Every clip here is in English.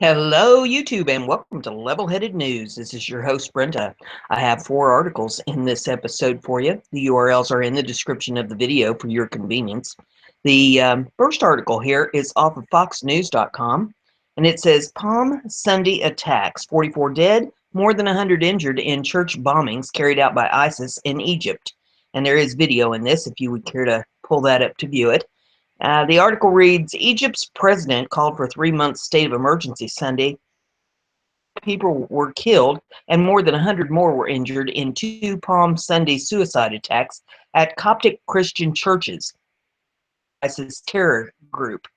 Hello, YouTube, and welcome to Level-Headed News. This is your host, Brenda. I have 4 articles in this episode for you. The URLs are in the description of the video for your convenience. The first article here is off of foxnews.com, and it says, Palm Sunday attacks, 44 dead, more than 100 injured in church bombings carried out by ISIS in Egypt. And there is video in this if you would care to pull that up to view it. The article reads, Egypt's president called for a 3-month state of emergency Sunday. People were killed and more than 100 more were injured in 2 Palm Sunday suicide attacks at Coptic Christian churches, ISIS terror group.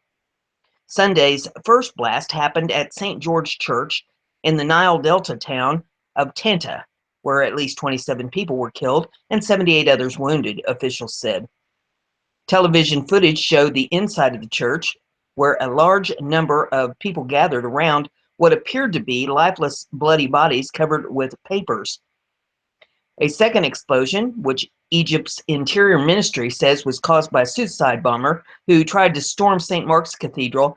Sunday's first blast happened at St. George Church in the Nile Delta town of Tanta, where at least 27 people were killed and 78 others wounded, officials said. Television footage showed the inside of the church, where a large number of people gathered around what appeared to be lifeless, bloody bodies covered with papers. A second explosion, which Egypt's Interior Ministry says was caused by a suicide bomber who tried to storm St. Mark's Cathedral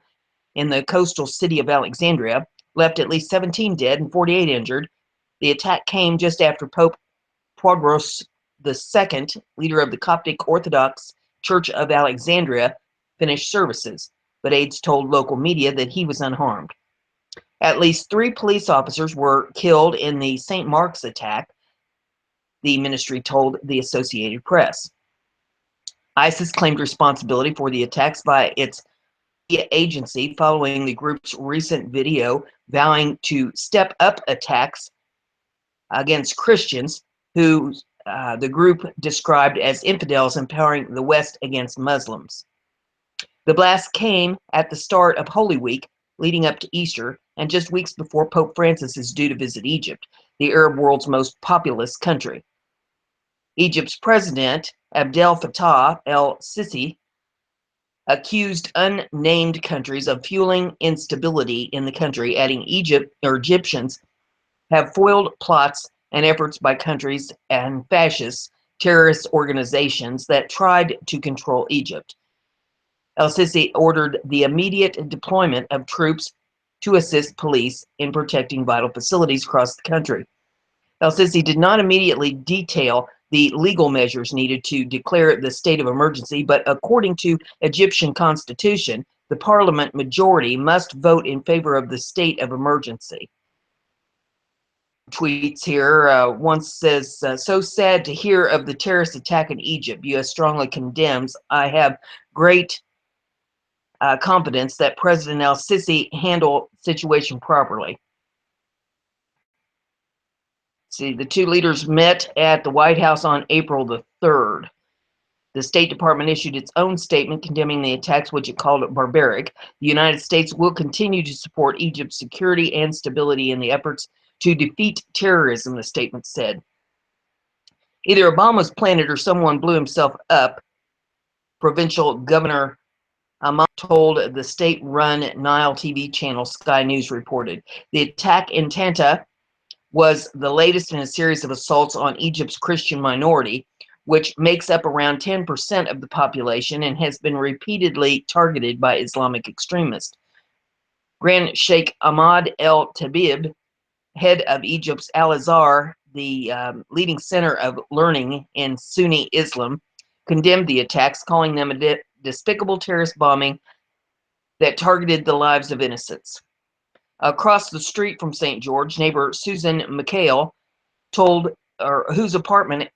in the coastal city of Alexandria, left at least 17 dead and 48 injured. The attack came just after Pope Tewodros II, leader of the Coptic Orthodox Church of Alexandria, finished services, but aides told local media that he was unharmed. At least 3 police officers were killed in the St. Mark's attack, the ministry told the Associated Press. ISIS claimed responsibility for the attacks by its media agency following the group's recent video vowing to step up attacks against Christians who the group described as infidels empowering the West against Muslims. The blast came at the start of Holy Week, leading up to Easter, and just weeks before Pope Francis is due to visit Egypt, the Arab world's most populous country. Egypt's president, Abdel Fattah el-Sisi, accused unnamed countries of fueling instability in the country, adding Egyptians have foiled plots and efforts by countries and fascist terrorist organizations that tried to control Egypt. El-Sisi ordered the immediate deployment of troops to assist police in protecting vital facilities across the country. El-Sisi did not immediately detail the legal measures needed to declare the state of emergency, but according to Egyptian constitution, the parliament majority must vote in favor of the state of emergency. Tweets here. One says, so sad to hear of the terrorist attack in Egypt. U.S. strongly condemns. I have great confidence that President el-Sisi handled the situation properly. See, the 2 leaders met at the White House on April the 3rd. The State Department issued its own statement condemning the attacks, which it called barbaric. The United States will continue to support Egypt's security and stability in the efforts to defeat terrorism, the statement said. Either a bomb was planted or someone blew himself up, Provincial Governor Ahmad told the state-run Nile TV channel Sky News reported. The attack in Tanta was the latest in a series of assaults on Egypt's Christian minority, which makes up around 10% of the population and has been repeatedly targeted by Islamic extremists. Grand Sheikh Ahmad el-Tabib, head of Egypt's Al-Azhar, the leading center of learning in Sunni Islam, condemned the attacks, calling them a despicable terrorist bombing that targeted the lives of innocents. Across the street from St. George, neighbor Susan McHale whose apartment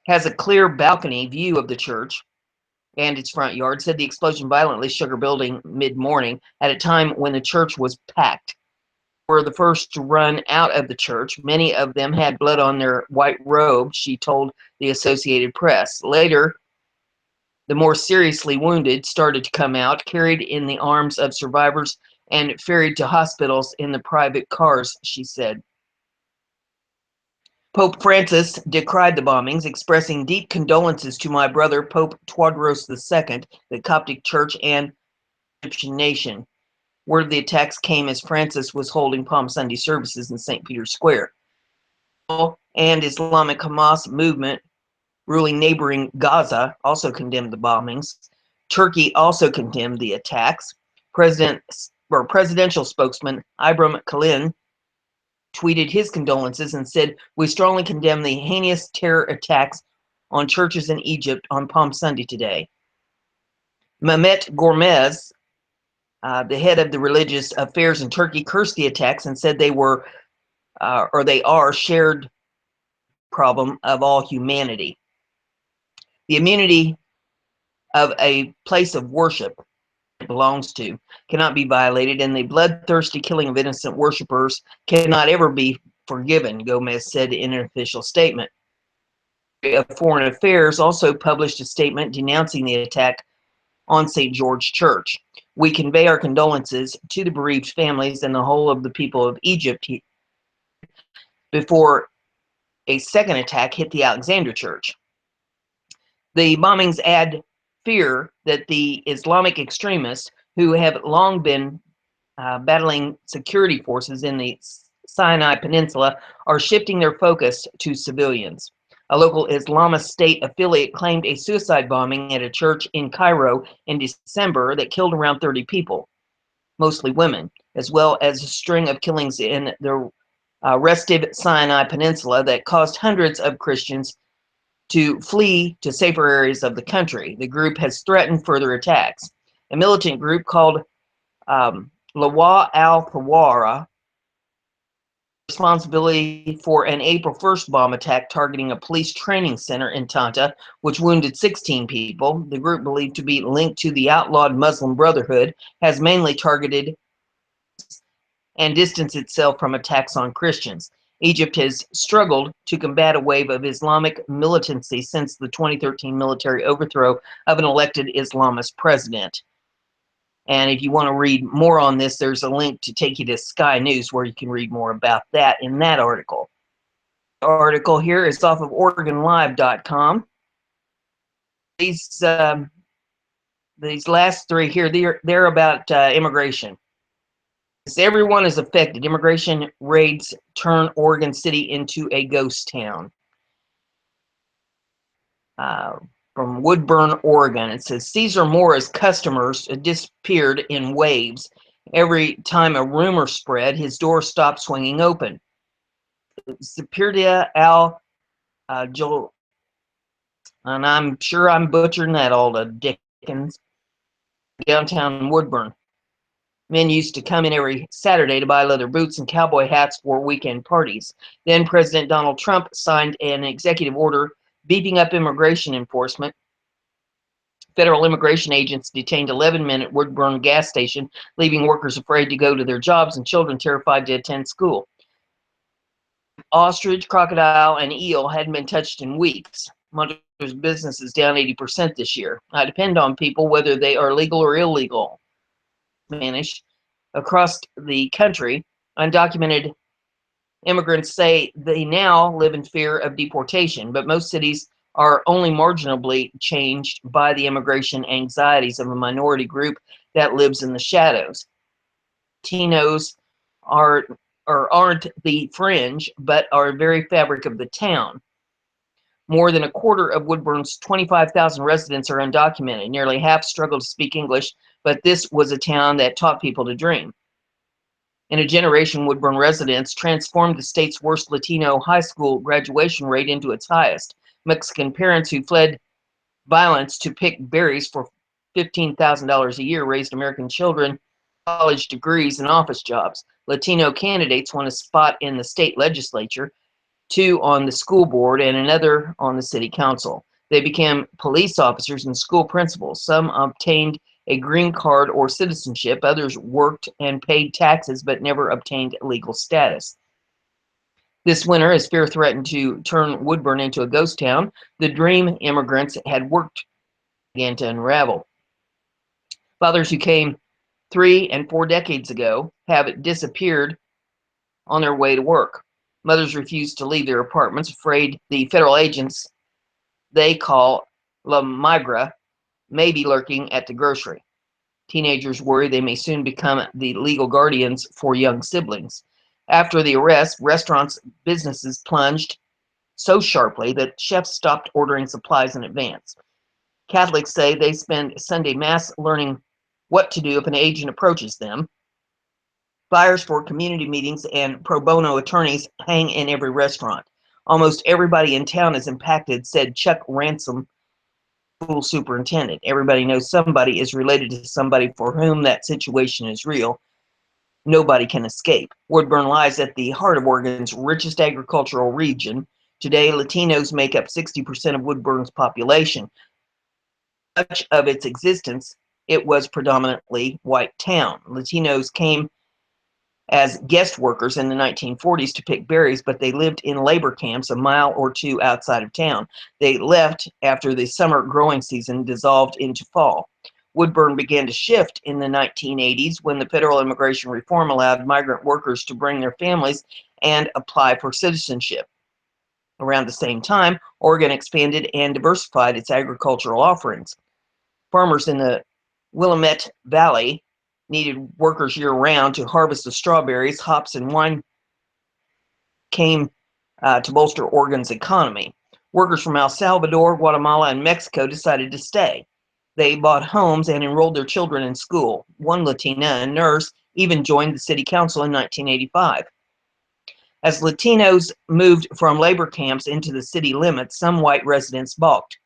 has a clear balcony view of the church and its front yard, said the explosion violently shook her building mid-morning at a time when the church was packed. Were the first to run out of the church. Many of them had blood on their white robes, she told the Associated Press. Later, the more seriously wounded started to come out, carried in the arms of survivors and ferried to hospitals in the private cars, she said. Pope Francis decried the bombings, expressing deep condolences to my brother, Pope Tewodros II, the Coptic Church, and the Egyptian nation. Word of the attacks came as Francis was holding Palm Sunday services in St. Peter's Square. And Islamic Hamas movement ruling neighboring Gaza also condemned the bombings. Turkey also condemned the attacks. President presidential spokesman Ibrahim Khalil tweeted his condolences and said, "We strongly condemn the heinous terror attacks on churches in Egypt on Palm Sunday today." Mehmet Gormez, the head of the religious affairs in Turkey, cursed the attacks and said they were, or they are, shared problem of all humanity. The immunity of a place of worship it belongs to cannot be violated, and the bloodthirsty killing of innocent worshippers cannot ever be forgiven, Gomez said in an official statement. Of Foreign Affairs also published a statement denouncing the attack on St. George Church. "We convey our condolences to the bereaved families and the whole of the people of Egypt before a second attack hit the Alexandria Church. The bombings add fear that the Islamic extremists, who have long been battling security forces in the Sinai Peninsula, are shifting their focus to civilians." A local Islamist State affiliate claimed a suicide bombing at a church in Cairo in December that killed around 30 people, mostly women, as well as a string of killings in the restive Sinai Peninsula that caused hundreds of Christians to flee to safer areas of the country. The group has threatened further attacks. A militant group called Lawa al-Thawara responsibility for an April 1st bomb attack targeting a police training center in Tanta, which wounded 16 people. The group, believed to be linked to the outlawed Muslim Brotherhood, has mainly targeted and distanced itself from attacks on Christians. Egypt has struggled to combat a wave of Islamic militancy since the 2013 military overthrow of an elected Islamist president. And if you want to read more on this, there's a link to take you to Sky News where you can read more about that in that article. The article here is off of OregonLive.com. These last three here, they're about immigration. As everyone is affected, immigration raids turn Oregon City into a ghost town. From Woodburn, Oregon, it says Caesar Moore's customers disappeared in waves. Every time a rumor spread, his door stopped swinging open. Superior Al Joel, and I'm sure I'm butchering that all to Dickens, downtown Woodburn. Men used to come in every Saturday to buy leather boots and cowboy hats for weekend parties. Then President Donald Trump signed an executive order beefing up immigration enforcement. Federal immigration agents detained 11 men at Woodburn gas station, leaving workers afraid to go to their jobs and children terrified to attend school. Ostrich, crocodile, and eel hadn't been touched in weeks. Monterey's business is down 80% this year. I depend on people, whether they are legal or illegal. Spanish. Across the country, undocumented immigrants say they now live in fear of deportation, but most cities are only marginally changed by the immigration anxieties of a minority group that lives in the shadows. Latinos aren't the fringe, but are very fabric of the town. More than a quarter of Woodburn's 25,000 residents are undocumented. Nearly half struggle to speak English, but this was a town that taught people to dream. In a generation, Woodburn residents transformed the state's worst Latino high school graduation rate into its highest. Mexican parents who fled violence to pick berries for $15,000 a year raised American children, college degrees, and office jobs. Latino candidates won a spot in the state legislature, 2 on the school board, and another on the city council. They became police officers and school principals. Some obtained a green card or citizenship. Others worked and paid taxes but never obtained legal status. This winter, as fear threatened to turn Woodburn into a ghost town, the dream immigrants had worked began to unravel. Fathers who came 3 and 4 decades ago have disappeared on their way to work. Mothers refuse to leave their apartments, afraid the federal agents they call La Migra may be lurking at the grocery. Teenagers worry they may soon become the legal guardians for young siblings. After the arrest, restaurants' businesses plunged so sharply that chefs stopped ordering supplies in advance. Catholics say they spend Sunday Mass learning what to do if an agent approaches them. Flyers for community meetings and pro bono attorneys hang in every restaurant. Almost everybody in town is impacted, said Chuck Ransom, school superintendent. Everybody knows somebody is related to somebody for whom that situation is real. Nobody can escape. Woodburn lies at the heart of Oregon's richest agricultural region. Today, Latinos make up 60% of Woodburn's population. Much of its existence, it was predominantly white town. Latinos came as guest workers in the 1940s to pick berries, but they lived in labor camps a mile or two outside of town. They left after the summer growing season dissolved into fall. Woodburn began to shift in the 1980s when the federal immigration reform allowed migrant workers to bring their families and apply for citizenship. Around the same time, Oregon expanded and diversified its agricultural offerings. Farmers in the Willamette Valley needed workers year-round to harvest the strawberries, hops, and wine came to bolster Oregon's economy. Workers from El Salvador, Guatemala, and Mexico decided to stay. They bought homes and enrolled their children in school. One Latina, a nurse, even joined the city council in 1985. As Latinos moved from labor camps into the city limits, some white residents balked.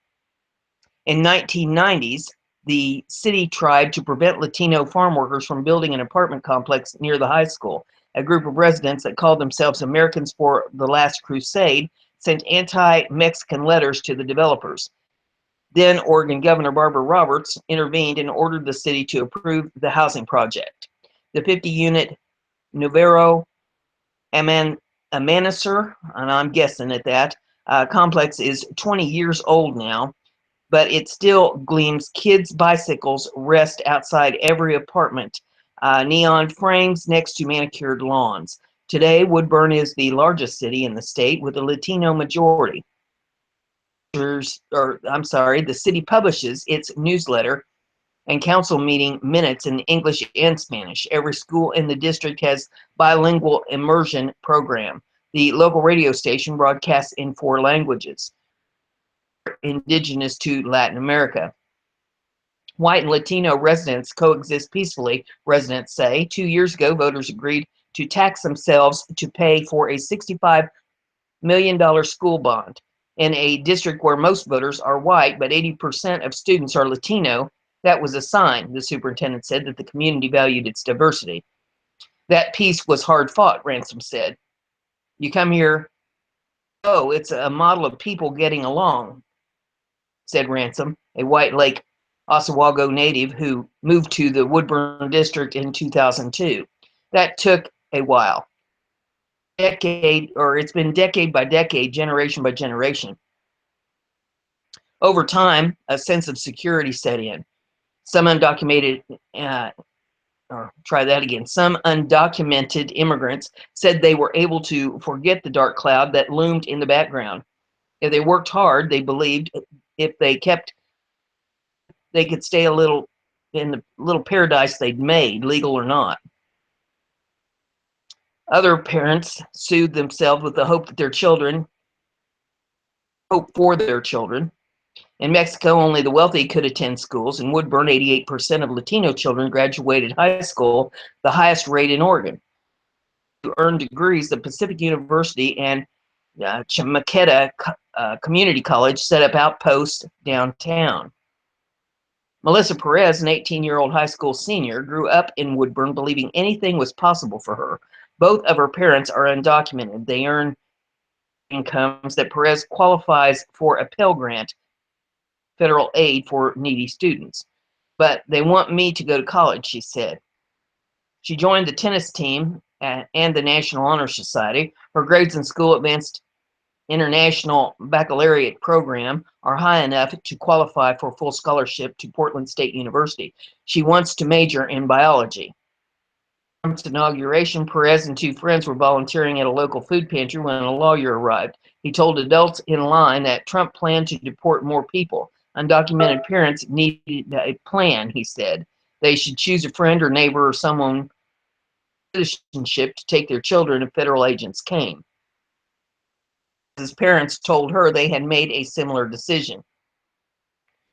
In 1990s, the city tried to prevent Latino farm workers from building an apartment complex near the high school. A group of residents that called themselves Americans for the Last Crusade sent anti-Mexican letters to the developers. Then Oregon Governor Barbara Roberts intervened and ordered the city to approve the housing project. The 50-unit Novero Amanecer, and I'm guessing at that, complex is 20 years old now, but it still gleams. Kids' bicycles rest outside every apartment. Neon frames next to manicured lawns. Today, Woodburn is the largest city in the state with a Latino majority. The city publishes its newsletter and council meeting minutes in English and Spanish. Every school in the district has bilingual immersion program. The local radio station broadcasts in 4 languages, indigenous to Latin America. White and Latino residents coexist peacefully, residents say. 2 years ago, voters agreed to tax themselves to pay for a $65 million school bond. In a district where most voters are white, but 80% of students are Latino, that was a sign, the superintendent said, that the community valued its diversity. That peace was hard fought, Ransom said. You come here, oh, it's a model of people getting along, said Ransom, a White Lake Oswego native who moved to the Woodburn district in 2002. That took a while. It's been decade by decade, generation by generation. Over time, a sense of security set in. Some undocumented immigrants said they were able to forget the dark cloud that loomed in the background. If they worked hard, they believed if they could stay a little in the little paradise they'd made, legal or not. Other parents soothed themselves with the hope for their children. In Mexico, only the wealthy could attend schools. In Woodburn, 88% of Latino children graduated high school, the highest rate in Oregon. To earn degrees, the Pacific University and Chamaqueta Community College set up outposts downtown. Melissa Perez, an 18-year-old high school senior, grew up in Woodburn believing anything was possible for her. Both of her parents are undocumented. They earn incomes that Perez qualifies for a Pell Grant, federal aid for needy students. But they want me to go to college, she said. She joined the tennis team and the National Honor Society. Her grades in school advanced international baccalaureate program are high enough to qualify for full scholarship to Portland State University. She wants to major in biology. Trump's inauguration, Perez and 2 friends were volunteering at a local food pantry when a lawyer arrived. He told adults in line that Trump planned to deport more people. Undocumented parents needed a plan, he said. They should choose a friend or neighbor or someone citizenship to take their children if federal agents came. His parents told her they had made a similar decision.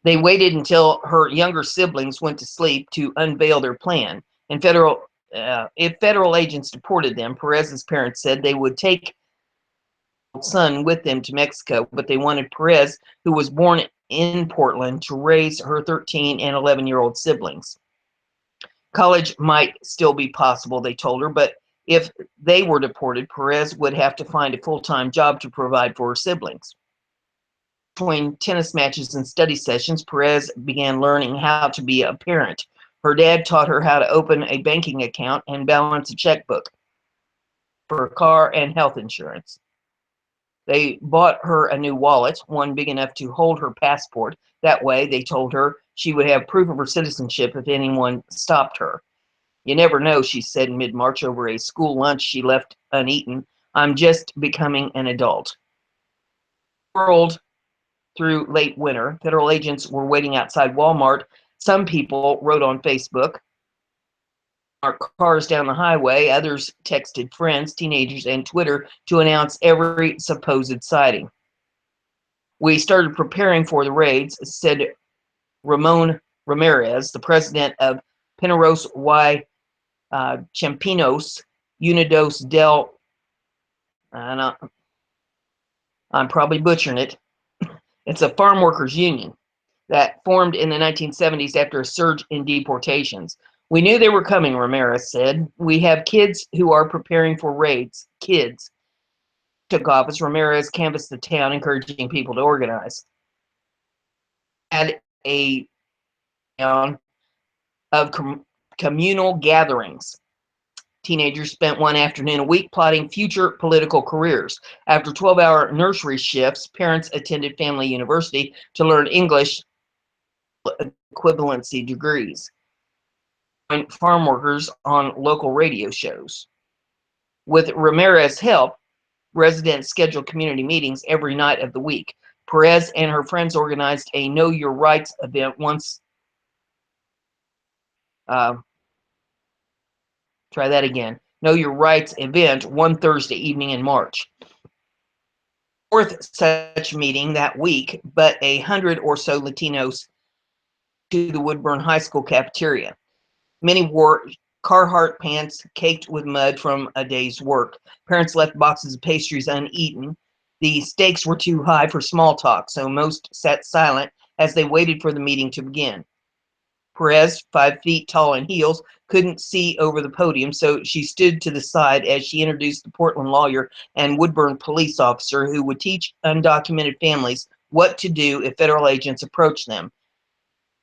They waited until her younger siblings went to sleep to unveil their plan. In federal if federal agents deported them, Perez's parents said they would take son with them to Mexico, but they wanted Perez, who was born in Portland, to raise her 13 and 11-year-old siblings. College might still be possible, they told her, but if they were deported, Perez would have to find a full-time job to provide for her siblings. Between tennis matches and study sessions, Perez began learning how to be a parent. Her dad taught her how to open a banking account and balance a checkbook for car and health insurance. They bought her a new wallet, one big enough to hold her passport. That way, they told her, she would have proof of her citizenship if anyone stopped her. You never know, she said in mid-March over a school lunch she left uneaten. I'm just becoming an adult. World through late winter, federal agents were waiting outside Walmart. Some people wrote on Facebook, our cars down the highway. Others texted friends, teenagers, and Twitter to announce every supposed sighting. We started preparing for the raids, said Ramon Ramirez, the president of Pineros y Champinos Unidos del, and I'm probably butchering it. It's a farm workers union that formed in the 1970s after a surge in deportations. We knew they were coming, Ramirez said. We have kids who are preparing for raids. Kids. Took office, Ramirez canvassed the town, encouraging people to organize. Had a town of communal gatherings. Teenagers spent one afternoon a week plotting future political careers. After 12-hour nursery shifts, parents attended Family University to learn English equivalency degrees. Farm workers on local radio shows. With Ramirez's help, residents scheduled community meetings every night of the week. Perez and her friends organized a Know Your Rights event once. Try that again. Know Your Rights event one Thursday evening in March. Fourth such meeting that week, but 100 or so Latinos to the Woodburn High School cafeteria. Many wore Carhartt pants caked with mud from a day's work. Parents left boxes of pastries uneaten. The stakes were too high for small talk, so most sat silent as they waited for the meeting to begin. Perez, 5 feet tall in heels, couldn't see over the podium, so she stood to the side as she introduced the Portland lawyer and Woodburn police officer who would teach undocumented families what to do if federal agents approached them.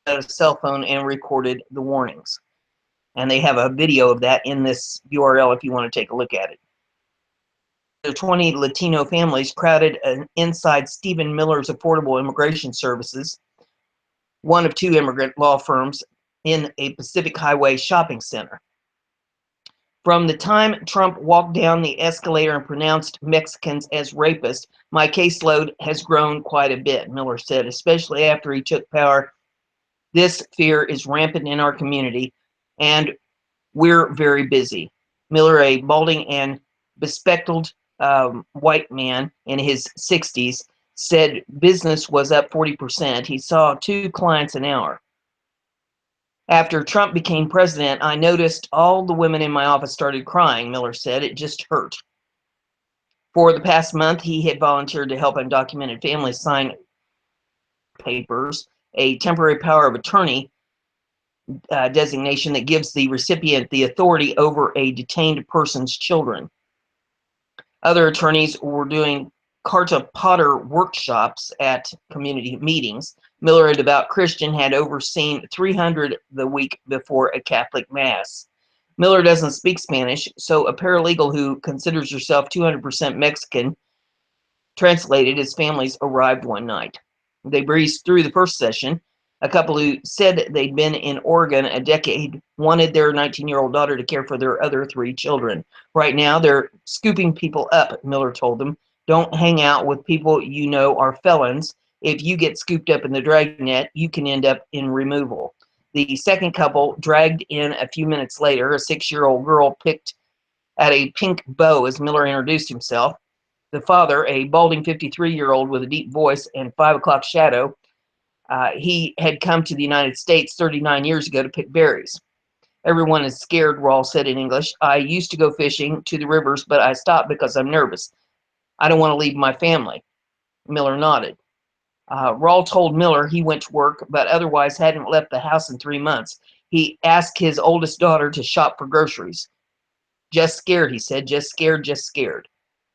Had a cell phone and recorded the warnings. And they have a video of that in this URL if you want to take a look at it. The 20 Latino families crowded inside Stephen Miller's Affordable Immigration Services, one of 2 immigrant law firms, in a Pacific Highway shopping center. From the time Trump walked down the escalator and pronounced Mexicans as rapists, my caseload has grown quite a bit, Miller said, especially after he took power. This fear is rampant in our community, and we're very busy. Miller, a balding and bespectacled white man in his 60s, said business was up 40%. He saw 2 clients an hour. After Trump became president, I noticed all the women in my office started crying, Miller said. It just hurt. For the past month, he had volunteered to help undocumented families sign papers, a temporary power of attorney designation that gives the recipient the authority over a detained person's children. Other attorneys were doing Carta Potter workshops at community meetings. Miller, a devout Christian, had overseen 300 the week before a Catholic Mass. Miller doesn't speak Spanish, so a paralegal who considers herself 200% Mexican translated his families arrived one night. They breezed through the first session. A couple who said they'd been in Oregon a decade wanted their 19-year-old daughter to care for their other 3 children. Right now, they're scooping people up, Miller told them. Don't hang out with people you know are felons. If you get scooped up in the dragnet, you can end up in removal. The second couple dragged in a few minutes later. A 6-year-old girl picked at a pink bow as Miller introduced himself. The father, a balding 53-year-old with a deep voice and 5 o'clock shadow, he had come to the United States 39 years ago to pick berries. Everyone is scared, Rawl said in English. I used to go fishing to the rivers, but I stopped because I'm nervous. I don't want to leave my family. Miller nodded. Rawl told Miller he went to work, but otherwise hadn't left the house in 3 months. He asked his oldest daughter to shop for groceries. Just scared, he said. Just scared, just scared.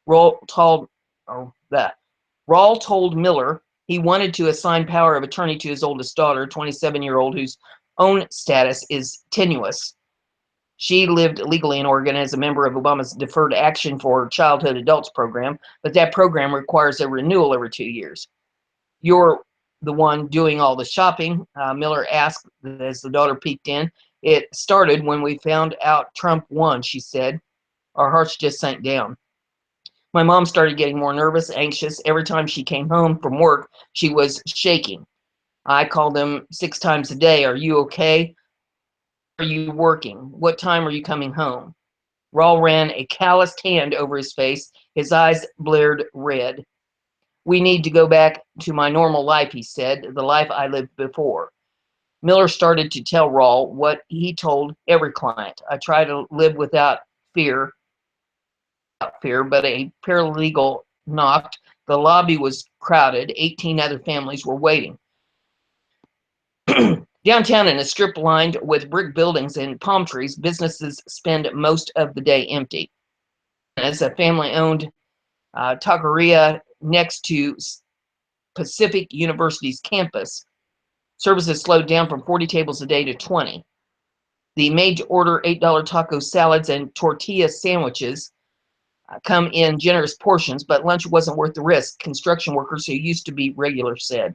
Rawl told, Rawl told Miller he wanted to assign power of attorney to his oldest daughter, 27-year-old, whose own status is tenuous. She lived legally in Oregon as a member of Obama's Deferred Action for Childhood Adults program, but that program requires a renewal every 2 years. You're the one doing all the shopping, Miller asked as the daughter peeked in. It started when we found out Trump won, she said. Our hearts just sank down. My mom started getting more nervous, anxious. Every time she came home from work, she was shaking. I called them 6 times a day. Are you okay? Are you working? What time are you coming home? Rawl ran a calloused hand over his face. His eyes blared red. We need to go back to my normal life, he said, the life I lived before. Miller started to tell Rawl what he told every client. I try to live without fear, but a paralegal knocked. The lobby was crowded. 18 other families were waiting. Downtown, in a strip lined with brick buildings and palm trees, businesses spend most of the day empty. As a family-owned taqueria next to Pacific University's campus, services slowed down from 40 tables a day to 20. The made-to-order $8 taco salads and tortilla sandwiches come in generous portions, but lunch wasn't worth the risk, construction workers who used to be regulars said.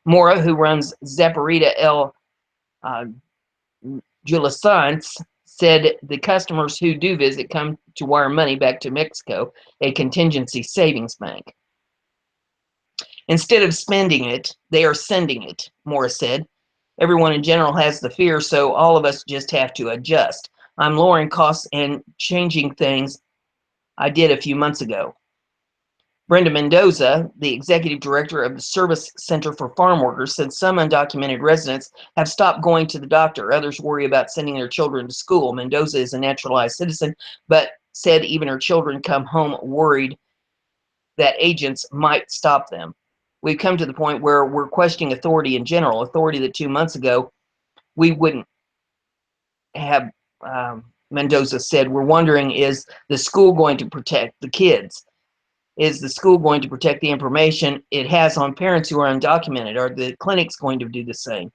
Mora, who runs Zaparita El Julasance, said the customers who do visit come to wire money back to Mexico, a contingency savings bank. Instead of spending it, they are sending it, Mora said. Everyone in general has the fear, so all of us just have to adjust. I'm lowering costs and changing things I did a few months ago. Brenda Mendoza, the executive director of the Service Center for Farm Workers, said some undocumented residents have stopped going to the doctor. Others worry about sending their children to school. Mendoza is a naturalized citizen, but said even her children come home worried that agents might stop them. We've come to the point where we're questioning authority in general, authority that 2 months ago we wouldn't have. Mendoza said, we're wondering, is the school going to protect the kids? Is the school going to protect the information it has on parents who are undocumented? Are the clinics going to do the same?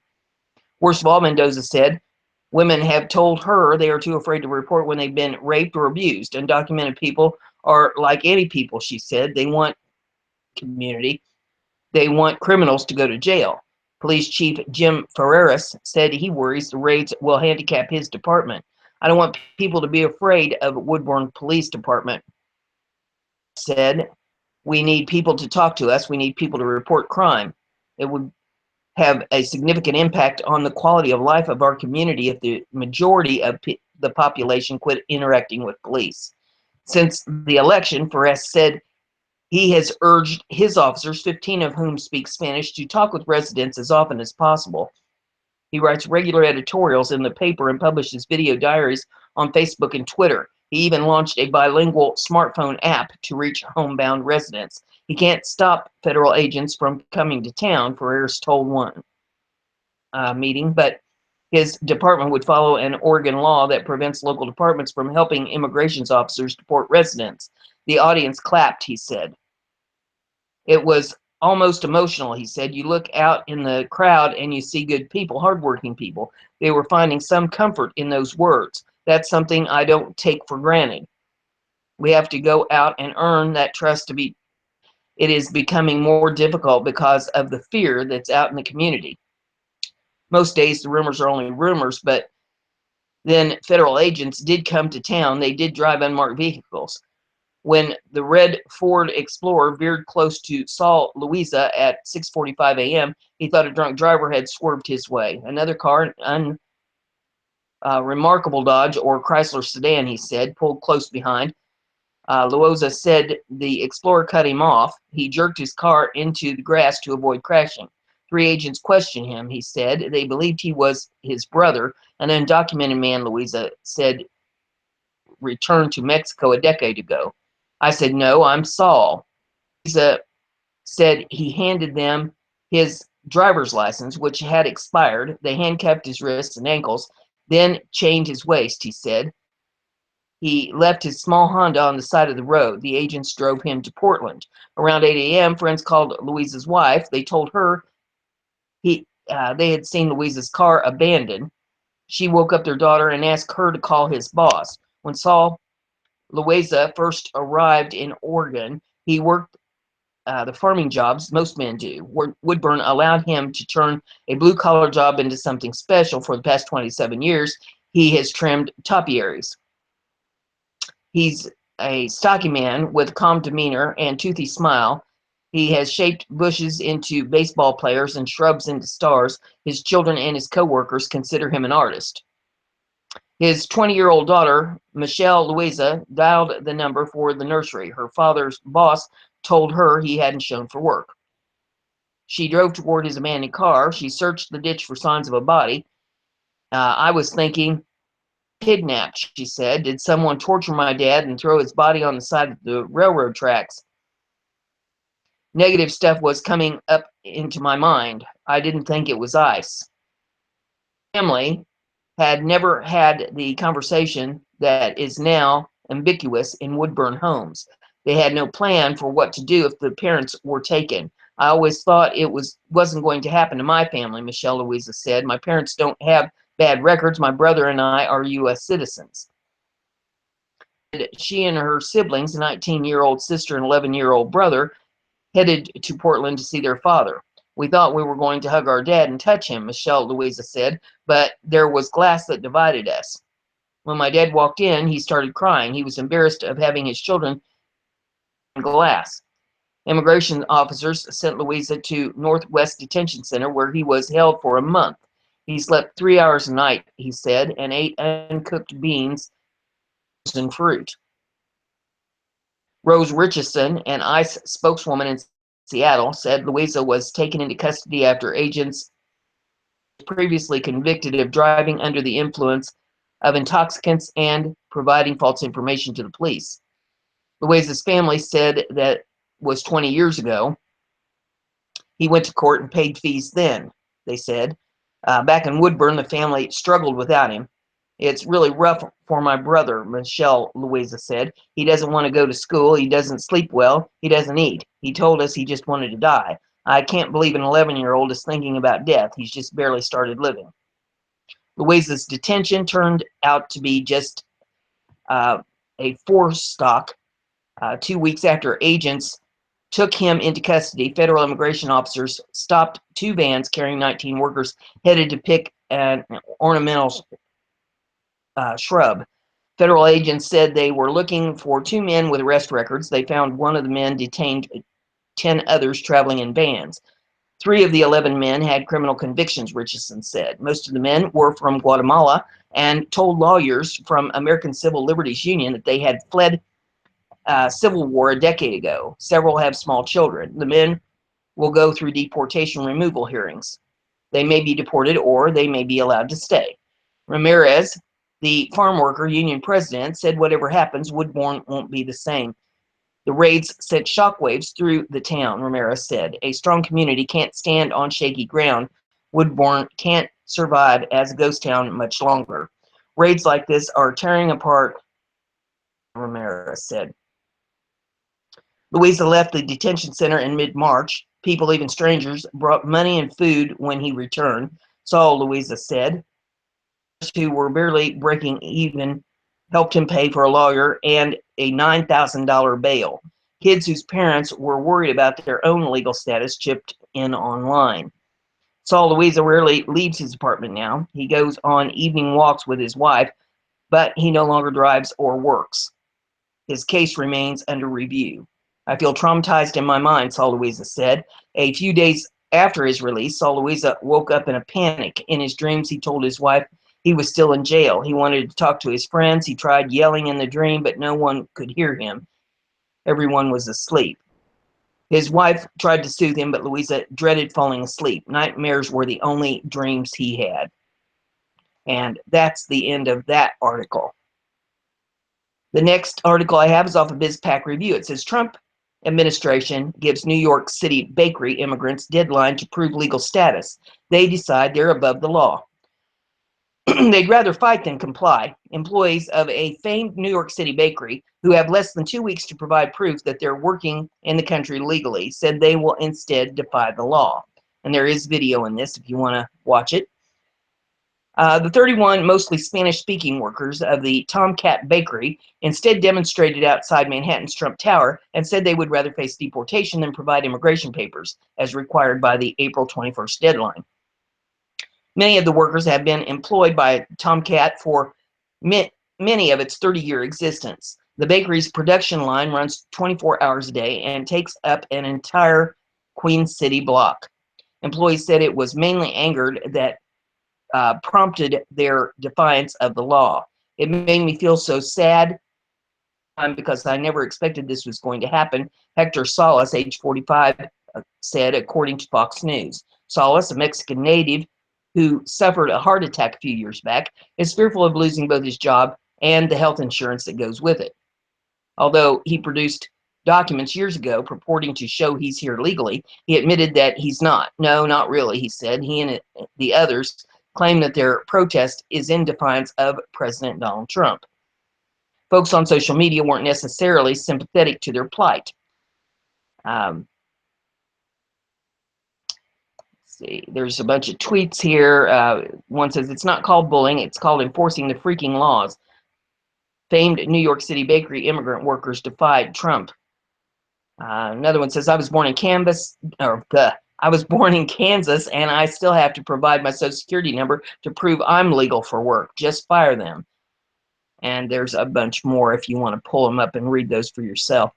Worst of all, Mendoza said, women have told her they are too afraid to report when they've been raped or abused. Undocumented people are like any people, she said. They want community. They want criminals to go to jail. Police Chief Jim Ferreras said he worries the raids will handicap his department. I don't want people to be afraid of Woodburn Police Department. Said, we need people to talk to us. We need people to report crime. It would have a significant impact on the quality of life of our community if the majority of the population quit interacting with police. Since the election, Ferreras said he has urged his officers, 15 of whom speak Spanish, to talk with residents as often as possible. He writes regular editorials in the paper and publishes video diaries on Facebook and Twitter. He even launched a bilingual smartphone app to reach homebound residents. He can't stop federal agents from coming to town, Ferreras told one meeting, but his department would follow an Oregon law that prevents local departments from helping immigration officers deport residents. The audience clapped, he said. It was almost emotional, he said. You look out in the crowd and you see good people, hardworking people. They were finding some comfort in those words. That's something I don't take for granted. We have to go out and earn that trust to be. It is becoming more difficult because of the fear that's out in the community. Most days the rumors are only rumors, but then federal agents did come to town. They did drive unmarked vehicles. When the red Ford Explorer veered close to Saul Louisa at 6:45 a.m., he thought a drunk driver had swerved his way. Another car, an remarkable Dodge or Chrysler sedan, he said, pulled close behind. Louisa said the Explorer cut him off. He jerked his car into the grass to avoid crashing. Three agents questioned him, he said. They believed he was his brother, an undocumented man, Louisa said, returned to Mexico a decade ago. I said, no, I'm Saul. Louisa said he handed them his driver's license, which had expired. They handcuffed his wrists and ankles, then chained his waist, he said. He left his small Honda on the side of the road. The agents drove him to Portland. Around 8 a.m., friends called Louisa's wife. They told her they had seen Louisa's car abandoned. She woke up their daughter and asked her to call his boss. When Saul Louisa first arrived in Oregon, he worked the farming jobs most men do. Woodburn allowed him to turn a blue-collar job into something special. For the past 27 years, he has trimmed topiaries. He's a stocky man with calm demeanor and toothy smile. He has shaped bushes into baseball players and shrubs into stars. His children and his co-workers consider him an artist. His 20-year-old daughter, Michelle Louisa, dialed the number for the nursery. Her father's boss told her he hadn't shown for work. She drove toward his abandoned car. She searched the ditch for signs of a body. I was thinking, kidnapped, she said. Did someone torture my dad and throw his body on the side of the railroad tracks? Negative stuff was coming up into my mind. I didn't think it was ice. Family had never had the conversation that is now ubiquitous in Woodburn homes. They had no plan for what to do if the parents were taken. I always thought it wasn't going to happen to my family, Michelle Louisa said. My parents don't have bad records. My brother and I are U.S. citizens. She and her siblings, a 19-year-old sister and 11-year-old brother, headed to Portland to see their father. We thought we were going to hug our dad and touch him, Michelle Louisa said, but there was glass that divided us. When my dad walked in, he started crying. He was embarrassed of having his children in glass. Immigration officers sent Louisa to Northwest Detention Center, where he was held for a month. He slept 3 hours a night, he said, and ate uncooked beans and fruit. Rose Richardson, an ICE spokeswoman in Seattle, said Louisa was taken into custody after agents previously convicted of driving under the influence of intoxicants and providing false information to the police. Louisa's family said that was 20 years ago. He went to court and paid fees then, they said. Back in Woodburn, the family struggled without him. It's really rough for my brother, Michelle Louisa said. He doesn't want to go to school. He doesn't sleep well. He doesn't eat. He told us he just wanted to die. I can't believe an 11-year-old is thinking about death. He's just barely started living. Louisa's detention turned out to be just a forestock. 2 weeks after agents took him into custody, federal immigration officers stopped two vans carrying 19 workers headed to pick an ornamental shrub. Federal agents said they were looking for two men with arrest records. They found one of the men, detained 10 others traveling in vans. 3 of the 11 men had criminal convictions, Richardson said. Most of the men were from Guatemala and told lawyers from American Civil Liberties Union that they had fled civil war a decade ago. Several have small children. The men will go through deportation removal hearings. They may be deported or they may be allowed to stay. Ramirez, the farm worker union president, said whatever happens, Woodburn won't be the same. The raids sent shockwaves through the town, Ramirez said. A strong community can't stand on shaky ground. Woodburn can't survive as a ghost town much longer. Raids like this are tearing apart, Ramirez said. Louisa left the detention center in mid-March. People, even strangers, brought money and food when he returned. Saul, Louisa said, who were barely breaking even, helped him pay for a lawyer and a $9,000 bail. Kids whose parents were worried about their own legal status chipped in online. Saul Louisa rarely leaves his apartment now. He goes on evening walks with his wife, but he no longer drives or works. His case remains under review. I feel traumatized in my mind, Saul Louisa said. A few days after his release, Saul Louisa woke up in a panic. In his dreams, he told his wife he was still in jail. He wanted to talk to his friends. He tried yelling in the dream, but no one could hear him. Everyone was asleep. His wife tried to soothe him, but Louisa dreaded falling asleep. Nightmares were the only dreams he had. And that's the end of that article. The next article I have is off of BizPac Review. It says Trump administration gives New York City bakery immigrants deadline to prove legal status. They decide they're above the law. They'd rather fight than comply. Employees of a famed New York City bakery, who have less than 2 weeks to provide proof that they're working in the country legally, said they will instead defy the law. And there is video in this if you want to watch it. The 31 mostly Spanish-speaking workers of the Tomcat Bakery instead demonstrated outside Manhattan's Trump Tower and said they would rather face deportation than provide immigration papers, as required by the April 21st deadline. Many of the workers have been employed by Tomcat for many of its 30-year existence. The bakery's production line runs 24 hours a day and takes up an entire Queen City block. Employees said it was mainly angered that prompted their defiance of the law. It made me feel so sad because I never expected this was going to happen, Hector Salas, age 45, said, according to Fox News. Salas, a Mexican native who suffered a heart attack a few years back, is fearful of losing both his job and the health insurance that goes with it. Although he produced documents years ago purporting to show he's here legally, he admitted that he's not. No, not really, he said. He and the others claim that their protest is in defiance of President Donald Trump. Folks on social media weren't necessarily sympathetic to their plight. Let's see, there's a bunch of tweets here. One says, it's not called bullying, it's called enforcing the freaking laws. Famed New York City bakery immigrant workers defied Trump. Another one says, I was born in Kansas, and I still have to provide my social security number to prove I'm legal for work. Just fire them. And there's a bunch more if you want to pull them up and read those for yourself.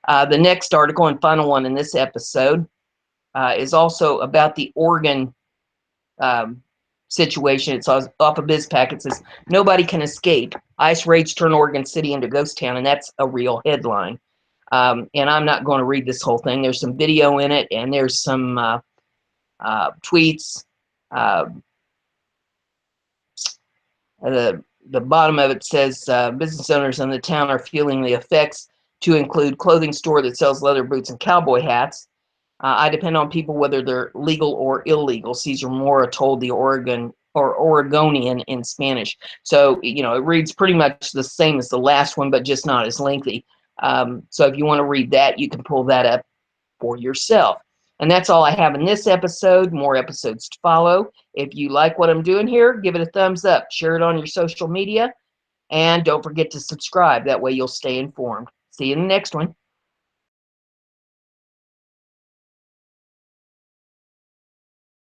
The next article and final one in this episode is also about the Oregon situation. It's off of BizPac. It says, nobody can escape. ICE raids turn Oregon City into ghost town, and that's a real headline. And I'm not going to read this whole thing. There's some video in it, and there's some tweets. The bottom of it says, business owners in the town are feeling the effects, to include clothing store that sells leather boots and cowboy hats. I depend on people whether they're legal or illegal. Cesar Mora told the Oregonian in Spanish. So, you know, it reads pretty much the same as the last one, but just not as lengthy. So if you want to read that, you can pull that up for yourself. And that's all I have in this episode. More episodes to follow. If you like what I'm doing here, give it a thumbs up. Share it on your social media. And don't forget to subscribe. That way you'll stay informed. See you in the next one.